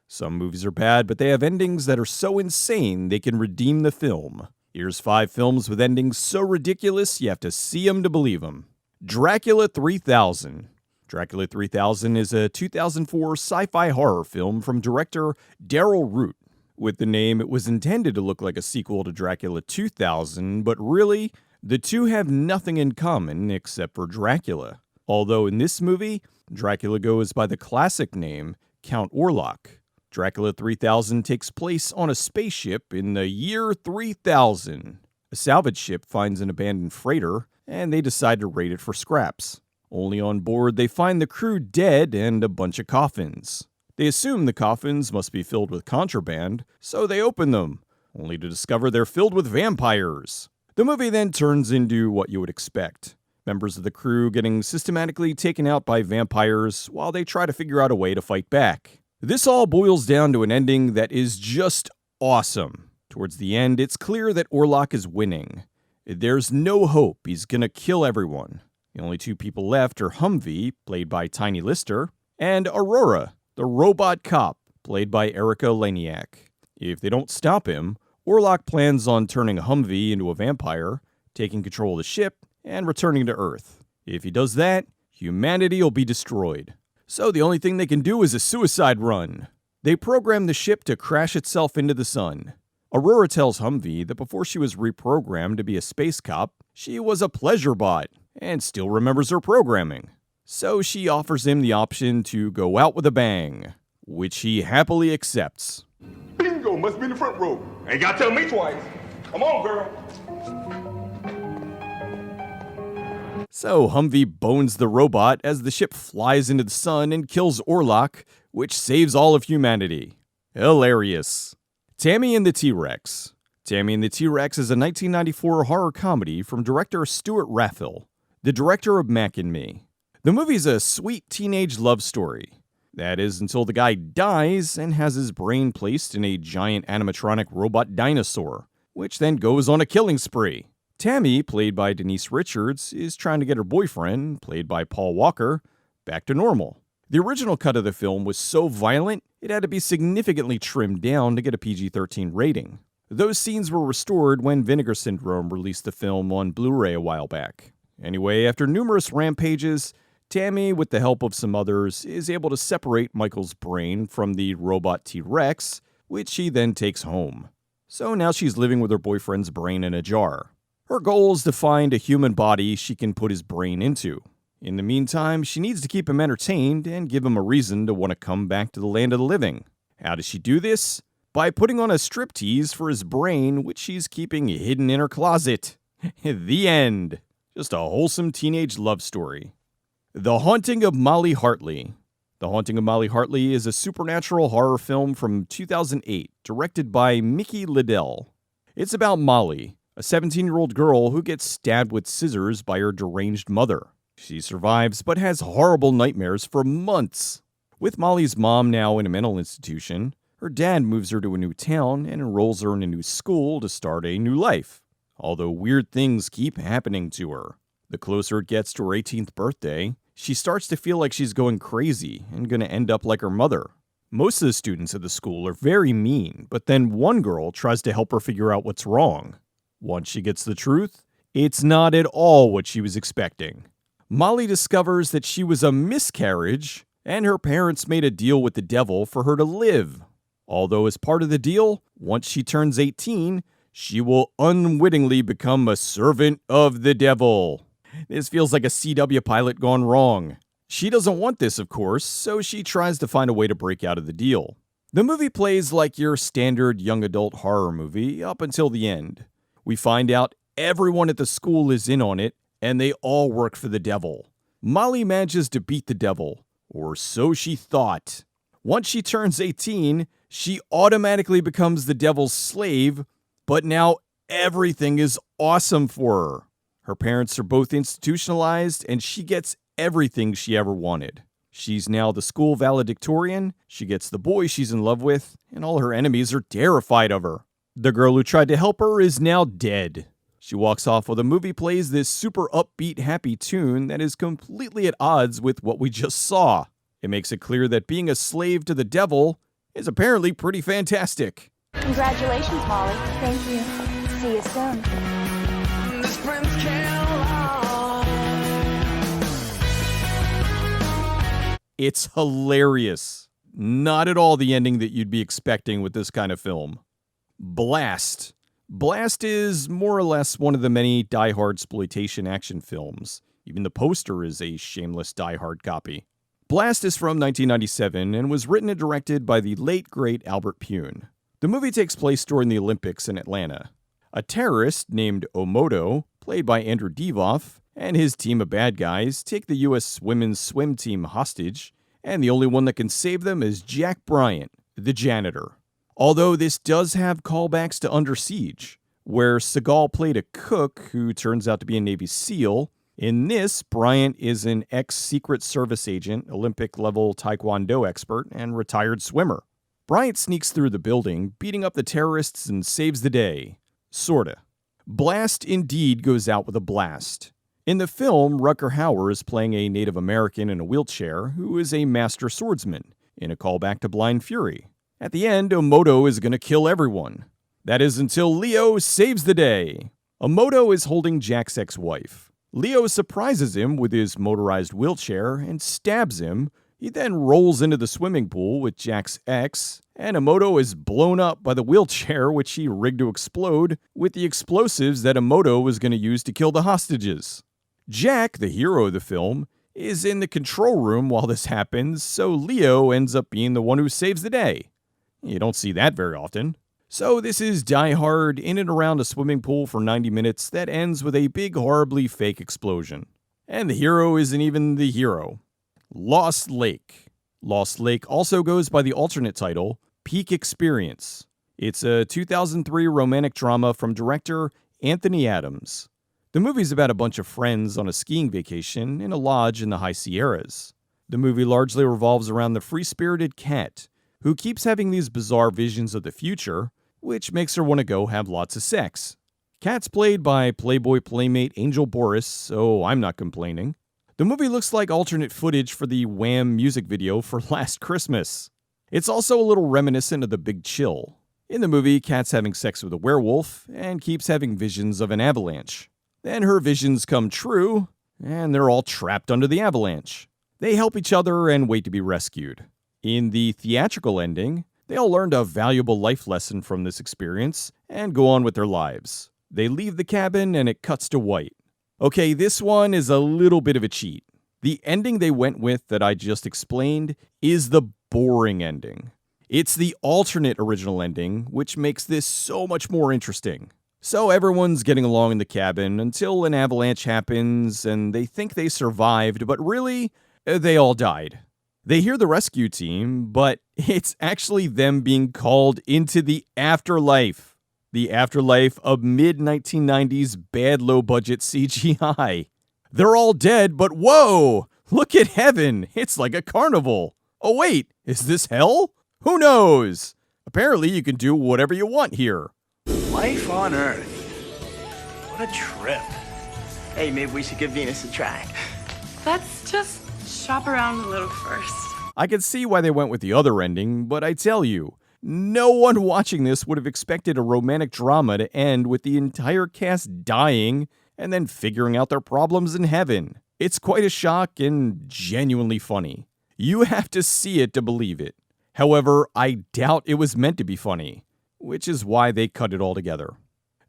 Some movies are bad, but they have endings that are so insane they can redeem the film. Here's 5 films with endings so ridiculous you have to see them to believe them. Dracula 3000. Dracula 3000 is a 2004 sci-fi horror film from director Daryl Root. With the name, it was intended to look like a sequel to Dracula 2000, but really, the two have nothing in common except for Dracula. Although in this movie, Dracula goes by the classic name Count Orlok. Dracula 3000 takes place on a spaceship in the year 3000. A salvage ship finds an abandoned freighter, and they decide to raid it for scraps. Only on board, they find the crew dead and a bunch of coffins. They assume the coffins must be filled with contraband, so they open them, only to discover they're filled with vampires. The movie then turns into what you would expect. Members of the crew getting systematically taken out by vampires while they try to figure out a way to fight back. This all boils down to an ending that is just awesome. Towards the end, it's clear that Orlok is winning. There's no hope, he's gonna kill everyone. The only 2 people left are Humvee, played by Tiny Lister, and Aurora, the robot cop, played by Erica Laniak. If they don't stop him, Orlok plans on turning Humvee into a vampire, taking control of the ship, and returning to Earth. If he does that, humanity will be destroyed. So the only thing they can do is a suicide run. They program the ship to crash itself into the sun. Aurora tells Humvee that before she was reprogrammed to be a space cop, she was a pleasure bot, and still remembers her programming. So she offers him the option to go out with a bang, which he happily accepts. Bingo, must be in the front row. Ain't gotta tell me twice. Come on, girl. So Humvee bones the robot as the ship flies into the sun and kills Orlok, which saves all of humanity. Hilarious. Tammy and the T-Rex. Tammy and the T-Rex is a 1994 horror comedy from director Stuart Raffill, the director of Mac and Me. The movie's a sweet teenage love story. That is, until the guy dies and has his brain placed in a giant animatronic robot dinosaur, which then goes on a killing spree. Tammy, played by Denise Richards, is trying to get her boyfriend, played by Paul Walker, back to normal. The original cut of the film was so violent, it had to be significantly trimmed down to get a PG-13 rating. Those scenes were restored when Vinegar Syndrome released the film on Blu-ray a while back. Anyway, after numerous rampages, Tammy, with the help of some others, is able to separate Michael's brain from the robot T-Rex, which she then takes home. So now she's living with her boyfriend's brain in a jar. Her goal is to find a human body she can put his brain into. In the meantime, she needs to keep him entertained and give him a reason to want to come back to the land of the living. How does she do this? By putting on a striptease for his brain, which she's keeping hidden in her closet. The end. Just a wholesome teenage love story. The Haunting of Molly Hartley. The Haunting of Molly Hartley is a supernatural horror film from 2008, directed by Mickey Liddell. It's about Molly, a 17-year-old girl who gets stabbed with scissors by her deranged mother. She survives, but has horrible nightmares for months. With Molly's mom now in a mental institution, her dad moves her to a new town and enrolls her in a new school to start a new life. Although weird things keep happening to her. The closer it gets to her 18th birthday, she starts to feel like she's going crazy and gonna end up like her mother. Most of the students at the school are very mean, but then one girl tries to help her figure out what's wrong. Once she gets the truth, it's not at all what she was expecting. Molly discovers that she was a miscarriage, and her parents made a deal with the devil for her to live. Although as part of the deal, once she turns 18, she will unwittingly become a servant of the devil. This feels like a CW pilot gone wrong. She doesn't want this, of course, so she tries to find a way to break out of the deal. The movie plays like your standard young adult horror movie up until the end. We find out everyone at the school is in on it, and they all work for the devil. Molly manages to beat the devil, or so she thought. Once she turns 18, she automatically becomes the devil's slave, but now everything is awesome for her. Her parents are both institutionalized, and she gets everything she ever wanted. She's now the school valedictorian, she gets the boy she's in love with, and all her enemies are terrified of her. The girl who tried to help her is now dead. She walks off while the movie plays this super upbeat, happy tune that is completely at odds with what we just saw. It makes it clear that being a slave to the devil is apparently pretty fantastic. Congratulations, Molly. Thank you. See you soon. It's hilarious. Not at all the ending that you'd be expecting with this kind of film. Blast. Blast is more or less one of the many die-hard exploitation action films. Even the poster is a shameless die-hard copy. Blast is from 1997 and was written and directed by the late, great Albert Pune. The movie takes place during the Olympics in Atlanta. A terrorist named Omoto, played by Andrew Divoff, and his team of bad guys take the U.S. women's swim team hostage, and the only one that can save them is Jack Bryant, the janitor. Although this does have callbacks to Under Siege, where Seagal played a cook who turns out to be a Navy SEAL. In this, Bryant is an ex-Secret Service agent, Olympic-level Taekwondo expert, and retired swimmer. Bryant sneaks through the building, beating up the terrorists and saves the day. Sorta. Blast indeed goes out with a blast. In the film, Rutger Hauer is playing a Native American in a wheelchair who is a master swordsman, in a callback to Blind Fury. At the end, Omoto is going to kill everyone. That is until Leo saves the day. Omoto is holding Jack's ex-wife. Leo surprises him with his motorized wheelchair and stabs him. He then rolls into the swimming pool with Jack's ex, and Omoto is blown up by the wheelchair, which he rigged to explode, with the explosives that Omoto was going to use to kill the hostages. Jack, the hero of the film, is in the control room while this happens, so Leo ends up being the one who saves the day. You don't see that very often. So this is Die Hard in and around a swimming pool for 90 minutes that ends with a big, horribly fake explosion. And the hero isn't even the hero. Lost Lake. Lost Lake also goes by the alternate title, Peak Experience. It's a 2003 romantic drama from director Anthony Adams. The movie's about a bunch of friends on a skiing vacation in a lodge in the high Sierras. The movie largely revolves around the free-spirited Kat, who keeps having these bizarre visions of the future, which makes her want to go have lots of sex. Kat's played by Playboy playmate Angel Boris, so I'm not complaining. The movie looks like alternate footage for the Wham music video for Last Christmas. It's also a little reminiscent of The Big Chill. In the movie, Kat's having sex with a werewolf and keeps having visions of an avalanche. Then her visions come true, and they're all trapped under the avalanche. They help each other and wait to be rescued. In the theatrical ending, they all learned a valuable life lesson from this experience and go on with their lives. They leave the cabin and it cuts to white. Okay, this one is a little bit of a cheat. The ending they went with that I just explained is the boring ending. It's the alternate original ending, which makes this so much more interesting. So everyone's getting along in the cabin until an avalanche happens and they think they survived, but really, they all died. They hear the rescue team, but it's actually them being called into the afterlife. The afterlife of mid-1990s bad low-budget CGI. They're all dead, but whoa! Look at heaven! It's like a carnival. Oh wait, is this hell? Who knows? Apparently you can do whatever you want here. Life on Earth. What a trip. Hey, maybe we should give Venus a try. Let's just shop around a little first. I can see why they went with the other ending, but I tell you, no one watching this would have expected a romantic drama to end with the entire cast dying and then figuring out their problems in heaven. It's quite a shock and genuinely funny. You have to see it to believe it. However, I doubt it was meant to be funny, which is why they cut it all together.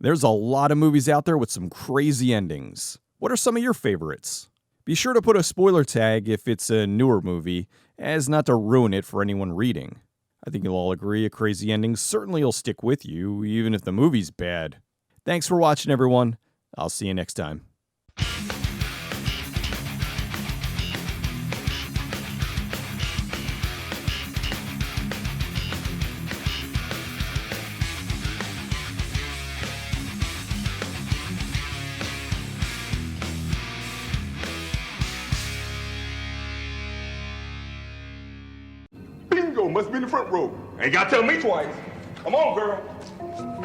There's a lot of movies out there with some crazy endings. What are some of your favorites? Be sure to put a spoiler tag if it's a newer movie, as not to ruin it for anyone reading. I think you'll all agree a crazy ending certainly will stick with you, even if the movie's bad. Thanks for watching, everyone. I'll see you next time. Bingo, must be in the front row. Ain't gotta tell me twice. Come on, girl.